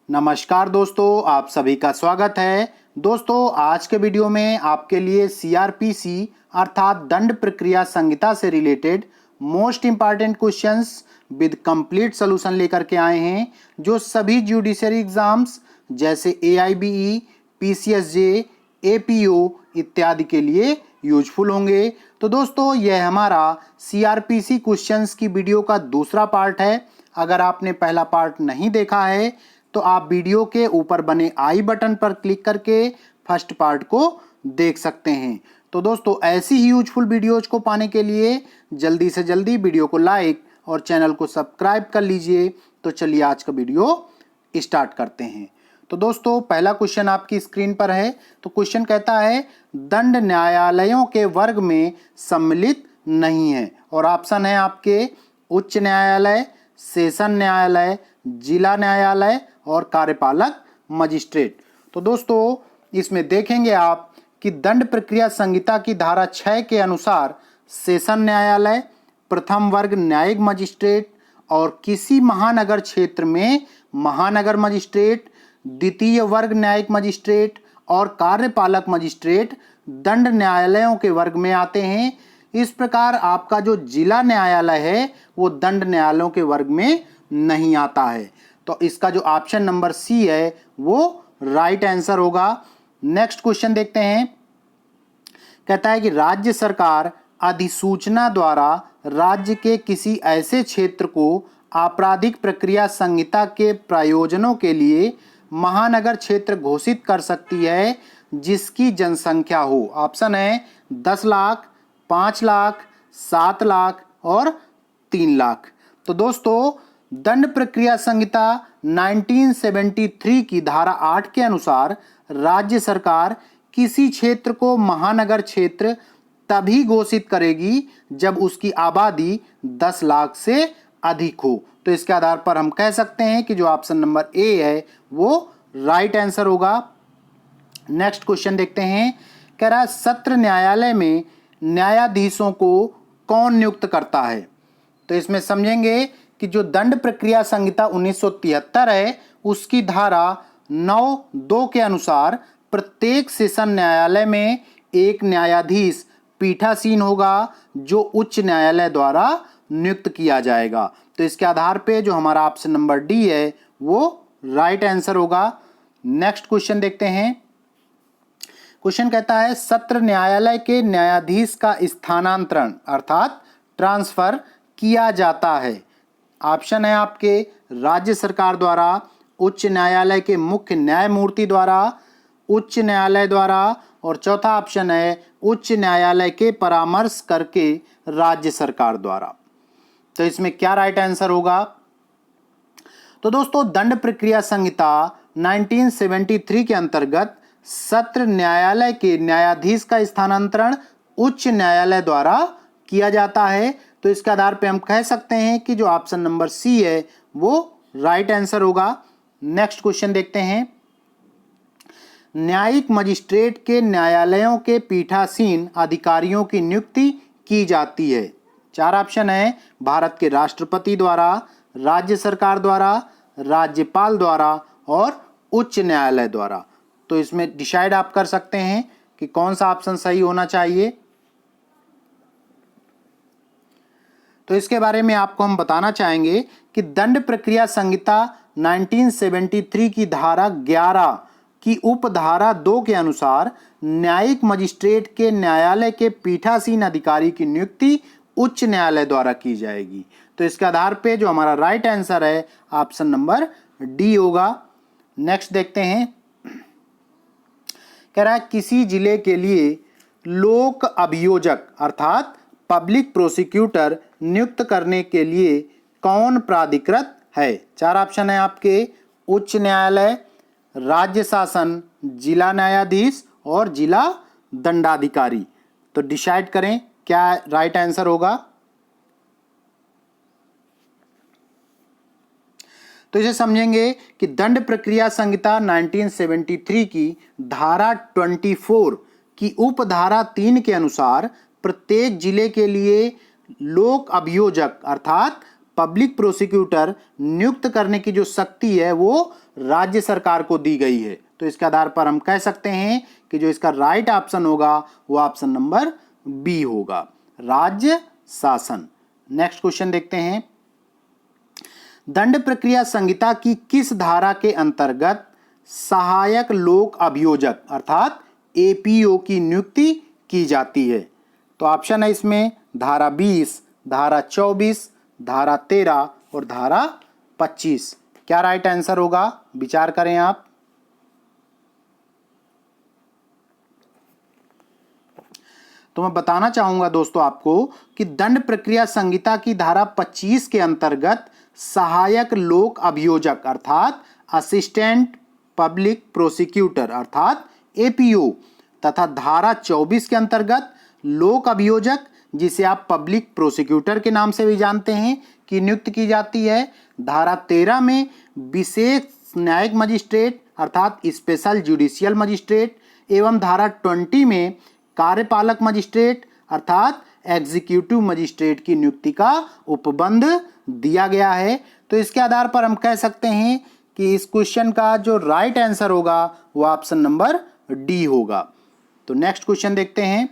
नमस्कार दोस्तों, आप सभी का स्वागत है। दोस्तों, आज के वीडियो में आपके लिए सीआरपीसी अर्थात दंड प्रक्रिया संहिता से related most important questions with complete solution लेकर के आए हैं, जो सभी जुडिशरी एग्जाम्स जैसे एआईबीई, पीसीएसजे, एपीओ इत्यादि के लिए यूजफुल होंगे। तो दोस्तों, यह हमारा सीआरपीसी क्वेश्चंस की वीडियो का दूसरा पार्ट है। अगर आपने पहला पार्ट नहीं देखा है तो आप वीडियो के ऊपर बने आई बटन पर क्लिक करके फर्स्ट पार्ट को देख सकते हैं। तो दोस्तों, ऐसी ही यूजफुल वीडियोज को पाने के लिए जल्दी से जल्दी वीडियो को लाइक और चैनल को सब्सक्राइब कर लीजिए। तो चलिए आज का वीडियो स्टार्ट करते हैं। तो दोस्तों, पहला क्वेश्चन आपकी स्क्रीन पर है। तो क्वेश्चन कहता है दंड न्यायालयों के वर्ग में सम्मिलित नहीं है, और ऑप्शन है आपके उच्च न्यायालय, सेशन न्यायालय, जिला न्यायालय और कार्यपालक मजिस्ट्रेट। तो दोस्तों, इसमें देखेंगे आप कि दंड प्रक्रिया संहिता की धारा 6 के अनुसार सेशन न्यायालय, प्रथम वर्ग न्यायिक मजिस्ट्रेट और किसी महानगर क्षेत्र में महानगर मजिस्ट्रेट, द्वितीय वर्ग न्यायिक मजिस्ट्रेट और कार्यपालक मजिस्ट्रेट दंड न्यायालयों के वर्ग में आते हैं। इस प्रकार आपका जो जिला न्यायालय है वो दंड न्यायालयों के वर्ग में नहीं आता है। तो इसका जो ऑप्शन नंबर सी है वो राइट आंसर होगा। नेक्स्ट क्वेश्चन देखते हैं। कहता है कि राज्य सरकार अधिसूचना द्वारा राज्य के ऐसे ऐसे क्षेत्र को आपराधिक प्रक्रिया संहिता के प्रयोजनों के लिए महानगर क्षेत्र घोषित कर सकती है जिसकी जनसंख्या हो। ऑप्शन है 10 लाख, 5 लाख, 7 लाख और 3 लाख। तो दोस्तों, दंड प्रक्रिया संहिता 1973 की धारा 8 के अनुसार राज्य सरकार किसी क्षेत्र को महानगर क्षेत्र तभी घोषित करेगी जब उसकी आबादी 10 लाख से अधिक हो। तो इसके आधार पर हम कह सकते हैं कि जो ऑप्शन नंबर ए है वो राइट आंसर होगा। नेक्स्ट क्वेश्चन देखते हैं। कह रहा है सत्र न्यायालय में न्यायाधीशों को कौन नियुक्त करता है। तो इसमें समझेंगे कि जो दंड प्रक्रिया संहिता 1973 है उसकी धारा 9(2) के अनुसार प्रत्येक सेशन न्यायालय में एक न्यायाधीश पीठासीन होगा जो उच्च न्यायालय द्वारा नियुक्त किया जाएगा। तो इसके आधार पे जो हमारा ऑप्शन नंबर डी है वो राइट आंसर होगा। नेक्स्ट क्वेश्चन देखते हैं। क्वेश्चन कहता है सत्र न्यायालय के न्यायाधीश का स्थानांतरण अर्थात ट्रांसफर किया जाता है। ऑप्शन है आपके राज्य सरकार द्वारा, उच्च न्यायालय के मुख्य न्यायमूर्ति द्वारा, उच्च न्यायालय द्वारा और चौथा ऑप्शन है उच्च न्यायालय के परामर्श करके राज्य सरकार द्वारा। तो इसमें क्या राइट आंसर होगा। तो दोस्तों, दंड प्रक्रिया संहिता 1973 के अंतर्गत सत्र न्यायालय के न्यायाधीश का स्थानांतरण उच्च न्यायालय द्वारा किया जाता है। तो इसके आधार पे हम कह सकते हैं कि जो ऑप्शन नंबर सी है वो राइट आंसर होगा। नेक्स्ट क्वेश्चन देखते हैं। न्यायिक मजिस्ट्रेट के न्यायालयों के पीठासीन अधिकारियों की नियुक्ति की जाती है। 4 ऑप्शन है भारत के राष्ट्रपति द्वारा, राज्य सरकार द्वारा, राज्यपाल द्वारा और उच्च न्यायालय द्वारा। तो इसमें डिसाइड आप कर सकते हैं कि कौन सा ऑप्शन सही होना चाहिए। तो इसके बारे में आपको हम बताना चाहेंगे कि दंड प्रक्रिया संहिता 1973 की धारा 11 की उपधारा 2 के अनुसार न्यायिक मजिस्ट्रेट के न्यायालय के पीठासीन अधिकारी की नियुक्ति उच्च न्यायालय द्वारा की जाएगी। तो इसके आधार पे जो हमारा राइट आंसर है ऑप्शन नंबर डी होगा। नेक्स्ट देखते हैं। कह रहा है किसी जिले के लिए लोक अभियोजक अर्थात पब्लिक प्रोसिक्यूटर नियुक्त करने के लिए कौन प्राधिकृत है। 4 ऑप्शन है आपके उच्च न्यायालय, राज्य शासन, जिला न्यायाधीश और जिला दंडाधिकारी। तो डिसाइड करें क्या राइट आंसर होगा। तो इसे समझेंगे कि दंड प्रक्रिया संहिता 1973 की धारा 24 की उपधारा 3 के अनुसार प्रत्येक जिले के लिए लोक अभियोजक अर्थात पब्लिक प्रोसिक्यूटर नियुक्त करने की जो शक्ति है वो राज्य सरकार को दी गई है। तो इसके आधार पर हम कह सकते हैं कि जो इसका राइट ऑप्शन होगा वो ऑप्शन नंबर बी होगा, राज्य शासन। नेक्स्ट क्वेश्चन देखते हैं, दंड प्रक्रिया संहिता की किस धारा के अंतर्गत सहायक लोक अभियोजक अर्थात एपीओ की नियुक्ति की जाती है? तो ऑप्शन है इसमें धारा 20, धारा 24, धारा 13 और धारा 25। क्या राइट आंसर होगा, विचार करें आप। तो मैं बताना चाहूंगा दोस्तों आपको कि दंड प्रक्रिया संहिता की धारा 25 के अंतर्गत सहायक लोक अभियोजक अर्थात असिस्टेंट पब्लिक प्रोसिक्यूटर अर्थात एपीओ तथा धारा 24 के अंतर्गत लोक अभियोजक जिसे आप पब्लिक प्रोसिक्यूटर के नाम से भी जानते हैं की नियुक्ति की जाती है। धारा 13 में विशेष न्यायिक मजिस्ट्रेट अर्थात स्पेशल जुडिशियल मजिस्ट्रेट एवं धारा 20 में कार्यपालक मजिस्ट्रेट अर्थात एग्जीक्यूटिव मजिस्ट्रेट की नियुक्ति का उपबंध दिया गया है। तो इसके आधार पर हम कह सकते हैं कि इस क्वेश्चन का जो राइट आंसर होगा वो ऑप्शन नंबर डी होगा। तो नेक्स्ट क्वेश्चन देखते हैं,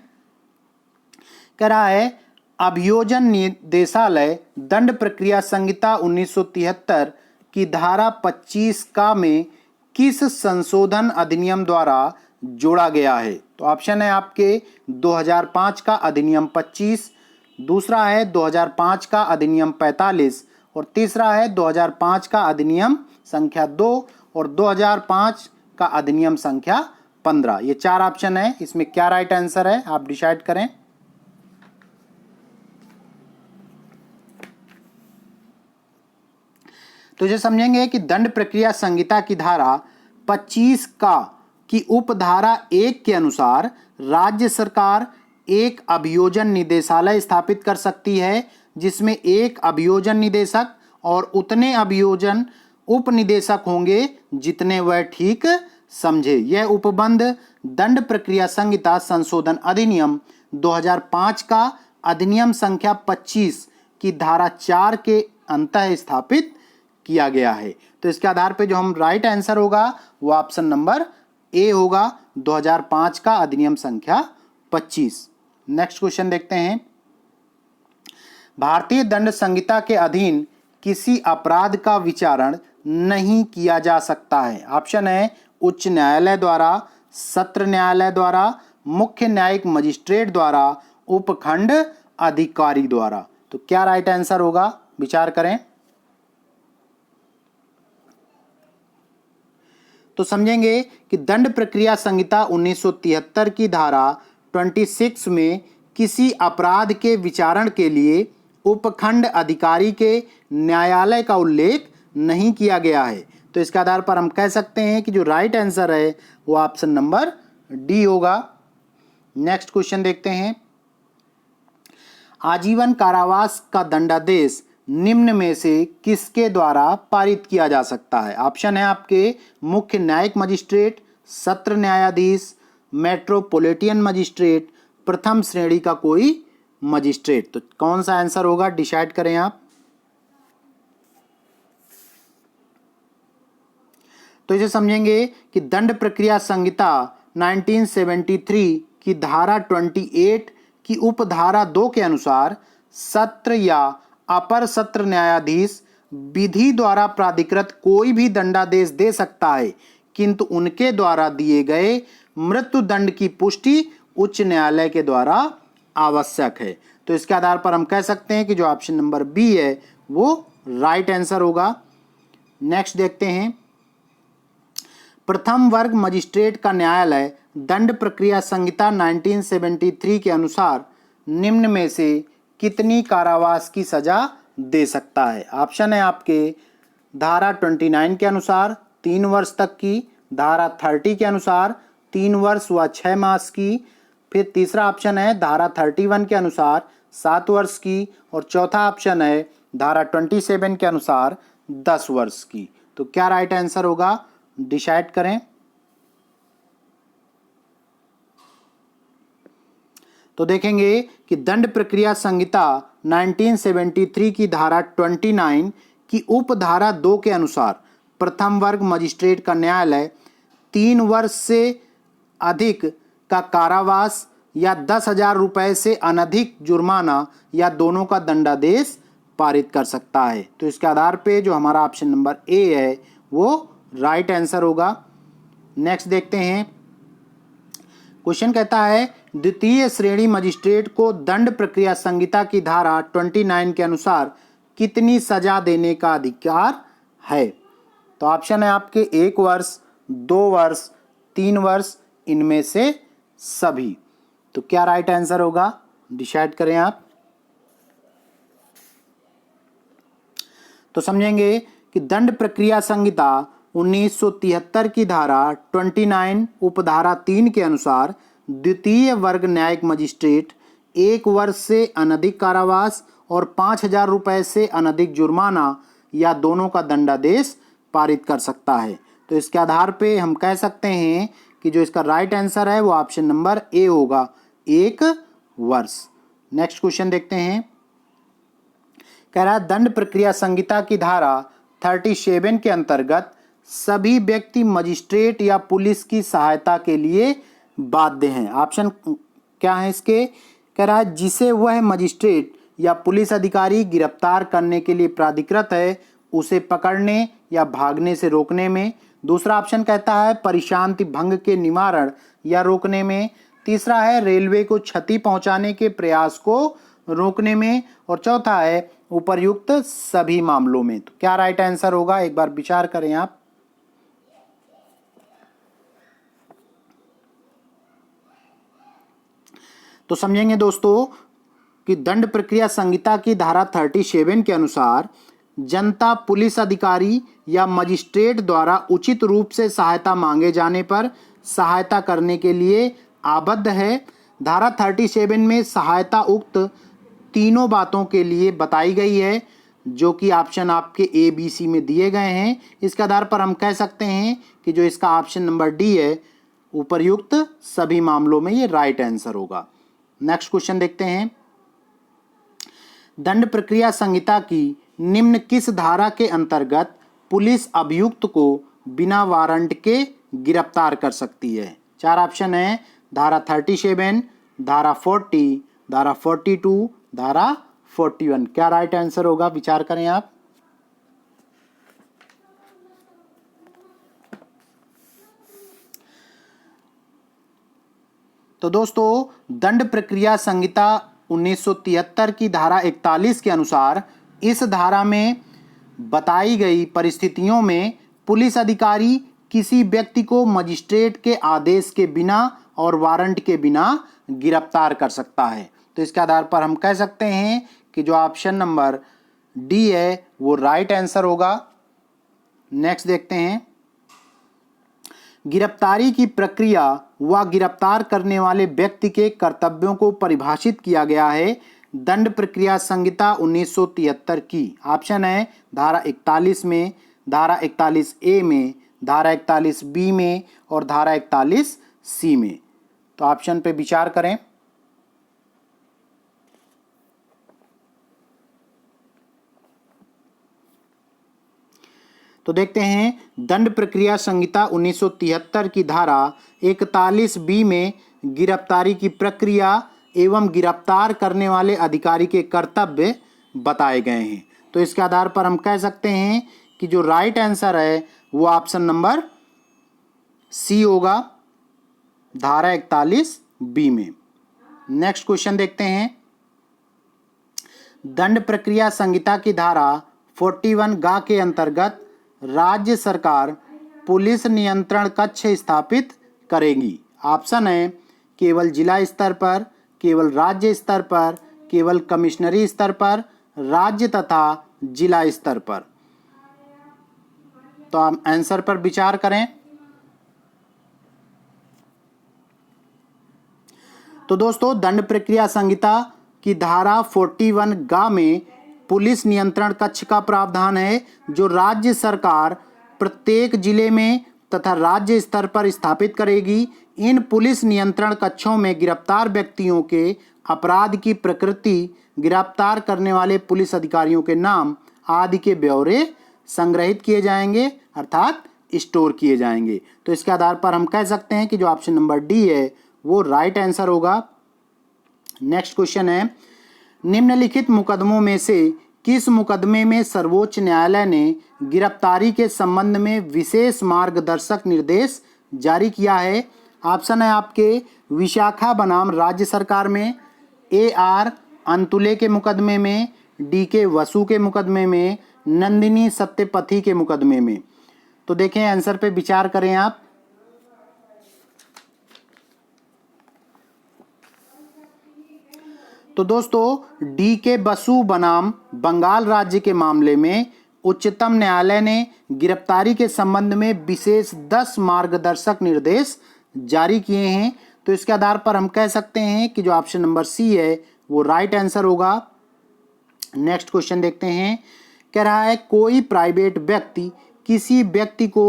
कह रहा है अभियोजन निदेशालय दंड प्रक्रिया संहिता 1973 की धारा 25 का में किस संशोधन अधिनियम द्वारा जोड़ा गया है? तो ऑप्शन है आपके 2005 का अधिनियम 25, दूसरा है 2005 का अधिनियम 45 और तीसरा है 2005 का अधिनियम संख्या 2 और 2005 का अधिनियम संख्या 15। ये चार ऑप्शन है, इसमें क्या राइट आंसर है आप डिसाइड करें। तो ये समझेंगे कि दंड प्रक्रिया संहिता की धारा 25 का की उपधारा 1 के अनुसार राज्य सरकार एक अभियोजन निदेशालय स्थापित कर सकती है जिसमें एक अभियोजन निदेशक और उतने अभियोजन उप निदेशक होंगे जितने वह ठीक समझे। यह उपबंध दंड प्रक्रिया संहिता संशोधन अधिनियम 2005 का अधिनियम संख्या 25 की धारा 4 के अंतः स्थापित किया गया है। तो इसके आधार पे जो हम राइट आंसर होगा वो ऑप्शन नंबर ए होगा, 2005 का अधिनियम संख्या 25। नेक्स्ट क्वेश्चन देखते हैं, भारतीय दंड संहिता के अधीन किसी अपराध का विचारण नहीं किया जा सकता है। ऑप्शन है उच्च न्यायालय द्वारा, सत्र न्यायालय द्वारा, मुख्य न्यायिक मजिस्ट्रेट द्वारा, उपखंड अधिकारी द्वारा। तो क्या राइट आंसर होगा, विचार करें। तो समझेंगे कि दंड प्रक्रिया संहिता 1973 की धारा 26 में किसी अपराध के विचारण के लिए उपखंड अधिकारी के न्यायालय का उल्लेख नहीं किया गया है। तो इसके आधार पर हम कह सकते हैं कि जो राइट आंसर है वो ऑप्शन नंबर डी होगा। नेक्स्ट क्वेश्चन देखते हैं, आजीवन कारावास का दंडादेश निम्न में से किसके द्वारा पारित किया जा सकता है? ऑप्शन है आपके मुख्य न्यायिक मजिस्ट्रेट, सत्र न्यायाधीश, मेट्रोपॉलिटन मजिस्ट्रेट, प्रथम श्रेणी का कोई मजिस्ट्रेट। तो कौन सा आंसर होगा, डिसाइड करें आप। तो इसे समझेंगे कि दंड प्रक्रिया संहिता 1973 की धारा 28 की उपधारा 2 के अनुसार सत्र या अपर सत्र न्यायाधीश विधि द्वारा प्राधिकृत कोई भी दंडादेश दे सकता है, किंतु उनके द्वारा दिए गए मृत्यु दंड की पुष्टि उच्च न्यायालय के द्वारा आवश्यक है। तो इसके आधार पर हम कह सकते हैं कि जो ऑप्शन नंबर बी है वो राइट आंसर होगा। नेक्स्ट देखते हैं, प्रथम वर्ग मजिस्ट्रेट का न्यायालय दंड प्रक्रिया संहिता 1973 के अनुसार निम्न में से कितनी कारावास की सजा दे सकता है? ऑप्शन है आपके धारा 29 के अनुसार 3 वर्ष तक की, धारा 30 के अनुसार 3 वर्ष व 6 मास की, फिर तीसरा ऑप्शन है धारा 31 के अनुसार 7 वर्ष की और चौथा ऑप्शन है धारा 27 के अनुसार 10 वर्ष की। तो क्या राइट आंसर होगा, डिसाइड करें। तो देखेंगे कि दंड प्रक्रिया संहिता 1973 की धारा 29 की उपधारा 2 के अनुसार प्रथम वर्ग मजिस्ट्रेट का न्यायालय 3 वर्ष से अधिक का कारावास या 10,000 रुपए से अनधिक जुर्माना या दोनों का दंडादेश पारित कर सकता है। तो इसके आधार पे जो हमारा ऑप्शन नंबर ए है वो राइट आंसर होगा। नेक्स्ट देखते हैं, क्वेश्चन कहता है द्वितीय श्रेणी मजिस्ट्रेट को दंड प्रक्रिया संहिता की धारा 29 के अनुसार कितनी सजा देने का अधिकार है। तो ऑप्शन है आपके 1 वर्ष, 2 वर्ष, 3 वर्ष, इनमें से सभी। तो क्या राइट आंसर होगा, डिसाइड करें आप। तो समझेंगे कि दंड प्रक्रिया संहिता 1973 की धारा 29 उपधारा 3 के अनुसार द्वितीय वर्ग न्यायिक मजिस्ट्रेट 1 वर्ष से अनधिक कारावास और 5,000 रुपए से अनधिक जुर्माना या दोनों का दंडादेश पारित कर सकता है। तो इसके आधार पे हम कह सकते हैं कि जो इसका राइट आंसर है वो ऑप्शन नंबर ए होगा, 1 वर्ष। नेक्स्ट क्वेश्चन देखते हैं, कह रहा है दंड प्रक्रिया संहिता की धारा 37 के अंतर्गत सभी व्यक्ति मजिस्ट्रेट या पुलिस की सहायता के लिए बाध्य हैं। ऑप्शन क्या है इसके, कह रहा है जिसे वह मजिस्ट्रेट या पुलिस अधिकारी गिरफ्तार करने के लिए प्राधिकृत है उसे पकड़ने या भागने से रोकने में। दूसरा ऑप्शन कहता है परिशांति भंग के निवारण या रोकने में। तीसरा है रेलवे को क्षति पहुंचाने के प्रयास को रोकने में। और चौथा है उपर्युक्त सभी मामलों में। तो क्या राइट आंसर होगा, एक बार विचार करें आप। तो समझेंगे दोस्तों कि दंड प्रक्रिया संहिता की धारा 37 के अनुसार जनता पुलिस अधिकारी या मजिस्ट्रेट द्वारा उचित रूप से सहायता मांगे जाने पर सहायता करने के लिए आबद्ध है। धारा 37 में सहायता उक्त तीनों बातों के लिए बताई गई है जो कि ऑप्शन आपके ए बी सी में दिए गए हैं। इसके आधार पर हम कह सकते हैं कि जो इसका ऑप्शन नंबर डी है उपर्युक्त सभी मामलों में ये राइट आंसर होगा। नेक्स्ट क्वेश्चन देखते हैं, दंड प्रक्रिया संहिता की निम्न किस धारा के अंतर्गत पुलिस अभियुक्त को बिना वारंट के गिरफ्तार कर सकती है। 4 ऑप्शन है, धारा 37, धारा 40, धारा 42, धारा 41। क्या राइट आंसर होगा, विचार करें आप। तो दोस्तों दंड प्रक्रिया संहिता 1973 की धारा 41 के अनुसार इस धारा में बताई गई परिस्थितियों में पुलिस अधिकारी किसी व्यक्ति को मजिस्ट्रेट के आदेश के बिना और वारंट के बिना गिरफ्तार कर सकता है। तो इसके आधार पर हम कह सकते हैं कि जो ऑप्शन नंबर डी है वो राइट आंसर होगा। नेक्स्ट देखते हैं, गिरफ्तारी की प्रक्रिया व गिरफ्तार करने वाले व्यक्ति के कर्तव्यों को परिभाषित किया गया है दंड प्रक्रिया संहिता 1973 की। ऑप्शन है धारा 41 में, धारा 41 ए में, धारा 41 बी में और धारा 41 सी में। तो ऑप्शन पे विचार करें। तो देखते हैं दंड प्रक्रिया संहिता 1973 की धारा 41 बी में गिरफ्तारी की प्रक्रिया एवं गिरफ्तार करने वाले अधिकारी के कर्तव्य बताए गए हैं। तो इसके आधार पर हम कह सकते हैं कि जो राइट आंसर है वो ऑप्शन नंबर सी होगा, धारा 41 बी में। नेक्स्ट क्वेश्चन देखते हैं, दंड प्रक्रिया संहिता की धारा 41 गा के अंतर्गत राज्य सरकार पुलिस नियंत्रण कक्ष स्थापित करेगी। ऑप्शन है केवल जिला स्तर पर, केवल राज्य स्तर पर, केवल कमिश्नरी स्तर पर, राज्य तथा जिला स्तर पर। तो हम आंसर पर विचार करें। तो दोस्तों दंड प्रक्रिया संहिता की धारा 41 गा में पुलिस नियंत्रण कक्ष का प्रावधान है जो राज्य सरकार प्रत्येक जिले में तथा राज्य स्तर पर स्थापित करेगी। इन पुलिस नियंत्रण कक्षों में गिरफ्तार व्यक्तियों के अपराध की प्रकृति, गिरफ्तार करने वाले पुलिस अधिकारियों के नाम आदि के ब्यौरे संग्रहित किए जाएंगे अर्थात स्टोर किए जाएंगे। तो इसके आधार पर हम कह सकते हैं कि जो ऑप्शन नंबर डी है वो राइट आंसर होगा। नेक्स्ट क्वेश्चन है, निम्नलिखित मुकदमों में से किस मुकदमे में सर्वोच्च न्यायालय ने गिरफ्तारी के संबंध में विशेष मार्गदर्शक निर्देश जारी किया है? ऑप्शन है आपके विशाखा बनाम राज्य सरकार में, AR अंतुले के मुकदमे में, DK वसु के मुकदमे में, नंदिनी सत्यपथी के मुकदमे में। तो देखें आंसर पे विचार करें आप। तो दोस्तों DK बसु बनाम बंगाल राज्य के मामले में उच्चतम न्यायालय ने गिरफ्तारी के संबंध में विशेष 10 मार्गदर्शक निर्देश जारी किए हैं। तो इसके आधार पर हम कह सकते हैं कि जो ऑप्शन नंबर सी है वो राइट आंसर होगा। नेक्स्ट क्वेश्चन देखते हैं, कह रहा है कोई प्राइवेट व्यक्ति किसी व्यक्ति को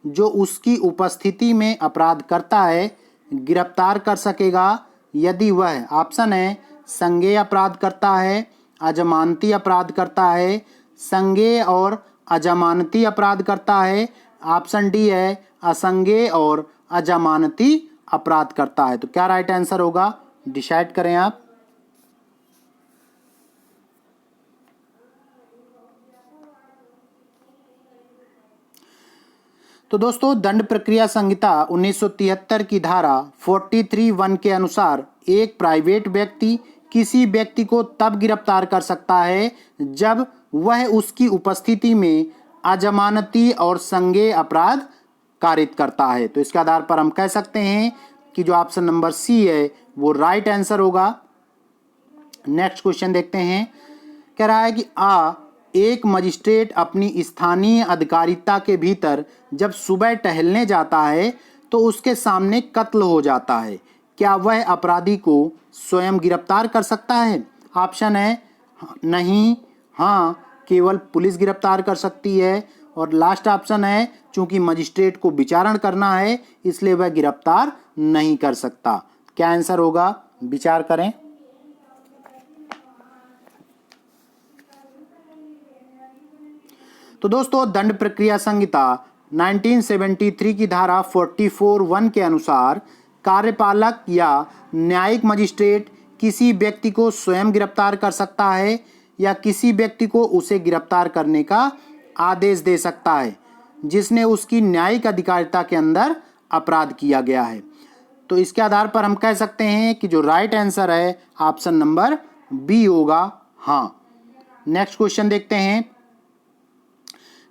जो उसकी उपस्थिति में अपराध करता है गिरफ्तार कर सकेगा यदि वह, ऑप्शन है संज्ञेय अपराध करता है, अजमानती अपराध करता है, संज्ञेय और अजमानती अपराध करता है, ऑप्शन डी है असंज्ञेय और अजमानती अपराध करता है। तो क्या राइट आंसर होगा, डिसाइड करें आप। तो दोस्तों दंड प्रक्रिया संहिता 1973 की धारा 43(1) के अनुसार एक प्राइवेट व्यक्ति किसी व्यक्ति को तब गिरफ्तार कर सकता है जब वह उसकी उपस्थिति में अजमानती और संज्ञेय अपराध कारित करता है। तो इसके आधार पर हम कह सकते हैं कि जो ऑप्शन नंबर सी है वो राइट आंसर होगा। नेक्स्ट क्वेश्चन देखते हैं, कह रहा है कि एक मजिस्ट्रेट अपनी स्थानीय अधिकारिता के भीतर जब सुबह टहलने जाता है तो उसके सामने कत्ल हो जाता है, क्या वह अपराधी को स्वयं गिरफ्तार कर सकता है? ऑप्शन है नहीं, हाँ, केवल पुलिस गिरफ्तार कर सकती है, और लास्ट ऑप्शन है चूंकि मजिस्ट्रेट को विचारण करना है इसलिए वह गिरफ्तार नहीं कर सकता। क्या आंसर होगा, विचार करें। तो दोस्तों दंड प्रक्रिया संहिता 1973 की धारा 44(1) के अनुसार कार्यपालक या न्यायिक मजिस्ट्रेट किसी व्यक्ति को स्वयं गिरफ्तार कर सकता है या किसी व्यक्ति को उसे गिरफ्तार करने का आदेश दे सकता है जिसने उसकी न्यायिक अधिकारिता के अंदर अपराध किया गया है। तो इसके आधार पर हम कह सकते हैं कि जो राइट आंसर है ऑप्शन नंबर बी होगा, हाँ। नेक्स्ट क्वेश्चन देखते हैं,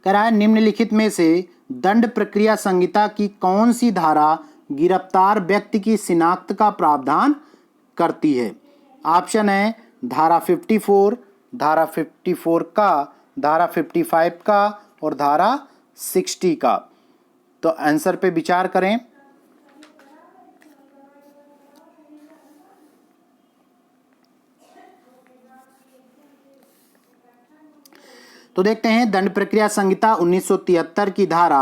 कह रहा है निम्नलिखित में से दंड प्रक्रिया संहिता की कौन सी धारा गिरफ्तार व्यक्ति की शिनाख्त का प्रावधान करती है? ऑप्शन है धारा 54, धारा 54 का, धारा 55 का और धारा 60 का। तो आंसर पे विचार करें। तो देखते हैं दंड प्रक्रिया संहिता 1973 की धारा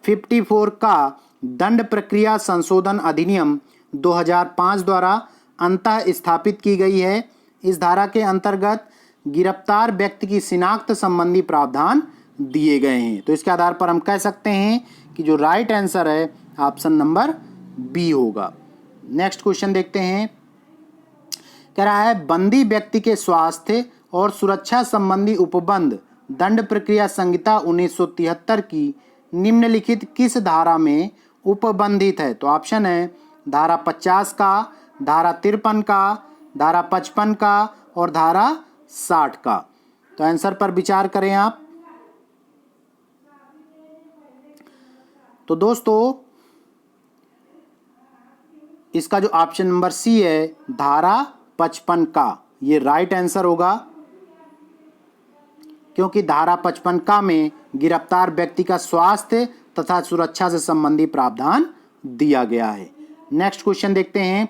54 का दंड प्रक्रिया संशोधन अधिनियम 2005 द्वारा अंतः स्थापित की गई है। इस धारा के अंतर्गत गिरफ्तार व्यक्ति की शिनाख्त संबंधी प्रावधान दिए गए हैं। तो इसके आधार पर हम कह सकते हैं कि जो राइट आंसर है ऑप्शन नंबर बी होगा। नेक्स्ट क्वेश्चन देखते हैं, कह रहा है बंदी व्यक्ति के स्वास्थ्य और सुरक्षा संबंधी उपबंध दंड प्रक्रिया संहिता 1973 की निम्नलिखित किस धारा में उपबंधित है? तो ऑप्शन है धारा 50 का, धारा 53 का, धारा 55 का और धारा 60 का। तो आंसर पर विचार करें आप। तो दोस्तों इसका जो ऑप्शन नंबर सी है धारा 55 का, ये राइट आंसर होगा, क्योंकि धारा 55 का में गिरफ्तार व्यक्ति का स्वास्थ्य तथा सुरक्षा से संबंधी प्रावधान दिया गया है। नेक्स्ट क्वेश्चन देखते हैं,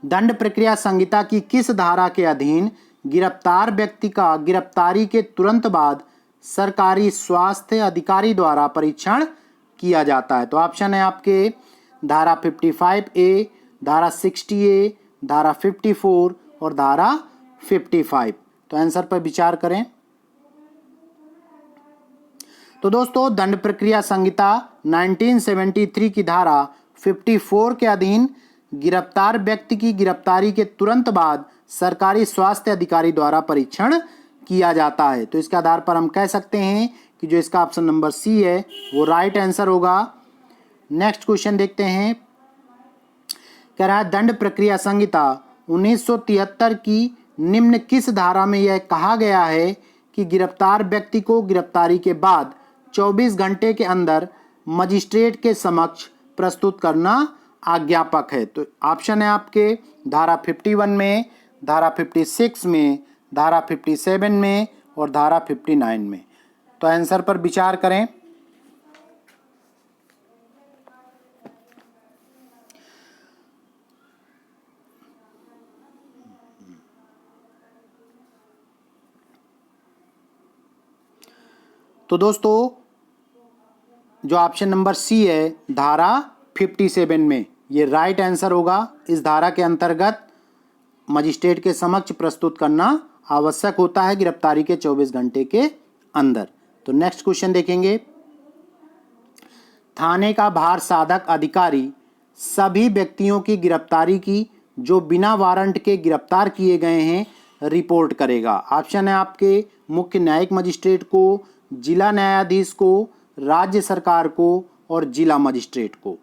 दंड प्रक्रिया संहिता की किस धारा के अधीन गिरफ्तार व्यक्ति का गिरफ्तारी के तुरंत बाद सरकारी स्वास्थ्य अधिकारी द्वारा परीक्षण किया जाता है? तो ऑप्शन है आपके धारा 55A, धारा 60A, धारा 54 और धारा 55। तो आंसर पर विचार करें। तो दोस्तों दंड प्रक्रिया संहिता 1973 की धारा 54 के अधीन गिरफ्तार व्यक्ति की गिरफ्तारी के तुरंत बाद सरकारी स्वास्थ्य अधिकारी द्वारा परीक्षण किया जाता है। तो इसके आधार पर हम कह सकते हैं कि जो इसका ऑप्शन नंबर सी है वो राइट आंसर होगा। नेक्स्ट क्वेश्चन देखते हैं। कह रहा है दंड प्रक्रिया संहिता 1973 की निम्न किस धारा में यह कहा गया है कि गिरफ्तार व्यक्ति को गिरफ्तारी के बाद 24 घंटे के अंदर मजिस्ट्रेट के समक्ष प्रस्तुत करना आज्ञापक है। तो ऑप्शन है आपके धारा 51 में, धारा 56 में, धारा 57 में और धारा 59 में। तो आंसर पर विचार करें। तो दोस्तों जो ऑप्शन नंबर सी है धारा 57 में ये राइट आंसर होगा। इस धारा के अंतर्गत मजिस्ट्रेट के समक्ष प्रस्तुत करना आवश्यक होता है गिरफ्तारी के 24 घंटे के अंदर। तो नेक्स्ट क्वेश्चन देखेंगे। थाने का भार साधक अधिकारी सभी व्यक्तियों की गिरफ्तारी की जो बिना वारंट के गिरफ्तार किए गए हैं रिपोर्ट करेगा। ऑप्शन है आपके मुख्य न्यायिक मजिस्ट्रेट को, जिला न्यायाधीश को, राज्य सरकार को और जिला मजिस्ट्रेट को।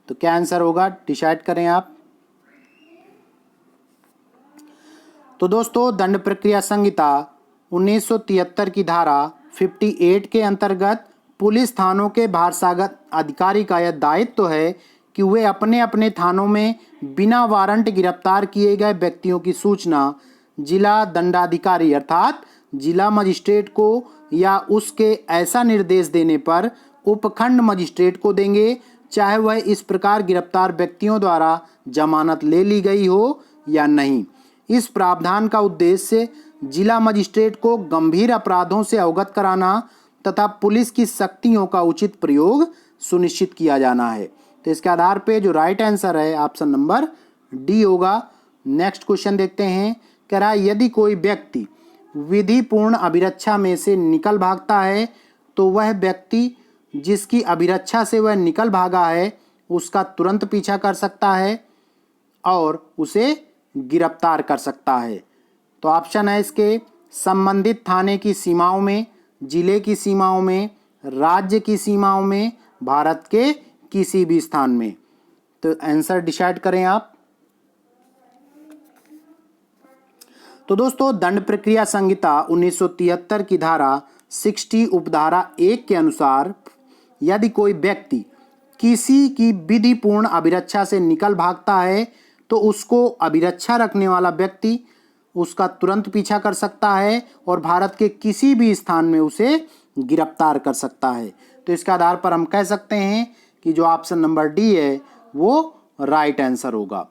तो क्या आंसर होगा डिसाइड करें आप। तो दोस्तों दंड प्रक्रिया संहिता 1973 की धारा 58 के अंतर्गत पुलिस थानों के भारसागत अधिकारी का यह दायित्व है कि वे अपने अपने थानों में बिना वारंट गिरफ्तार किए गए व्यक्तियों की सूचना जिला दंडाधिकारी अर्थात जिला मजिस्ट्रेट को या उसके ऐसा निर्देश देने पर उपखंड मजिस्ट्रेट को देंगे, चाहे वह इस प्रकार गिरफ्तार व्यक्तियों द्वारा जमानत ले ली गई हो या नहीं। इस प्रावधान का उद्देश्य जिला मजिस्ट्रेट को गंभीर अपराधों से अवगत कराना तथा पुलिस की शक्तियों का उचित प्रयोग सुनिश्चित किया जाना है। तो इसके आधार पे जो राइट आंसर है ऑप्शन नंबर डी होगा। नेक्स्ट क्वेश्चन देखते हैं। कह रहा है यदि कोई व्यक्ति विधिपूर्ण अभिरक्षा में से निकल भागता है तो वह व्यक्ति जिसकी अभिरक्षा से वह निकल भागा है उसका तुरंत पीछा कर सकता है और उसे गिरफ्तार कर सकता है। तो ऑप्शन है इसके संबंधित थाने की सीमाओं में, जिले की सीमाओं में, राज्य की सीमाओं में, भारत के किसी भी स्थान में। तो आंसर डिसाइड करें आप। तो दोस्तों दंड प्रक्रिया संहिता 1973 की धारा 60 उपधारा 1 के अनुसार यदि कोई व्यक्ति किसी की विधिपूर्ण अभिरक्षा से निकल भागता है तो उसको अभिरक्षा रखने वाला व्यक्ति उसका तुरंत पीछा कर सकता है और भारत के किसी भी स्थान में उसे गिरफ्तार कर सकता है। तो इसके आधार पर हम कह सकते हैं कि जो ऑप्शन नंबर डी है वो राइट आंसर होगा।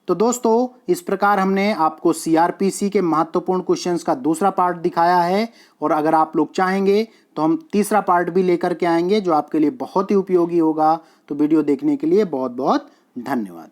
तो दोस्तों इस प्रकार हमने आपको सीआरपीसी के महत्वपूर्ण क्वेश्चंस का दूसरा पार्ट दिखाया है और अगर आप लोग चाहेंगे तो हम तीसरा पार्ट भी लेकर के आएंगे जो आपके लिए बहुत ही उपयोगी होगा। तो वीडियो देखने के लिए बहुत बहुत धन्यवाद।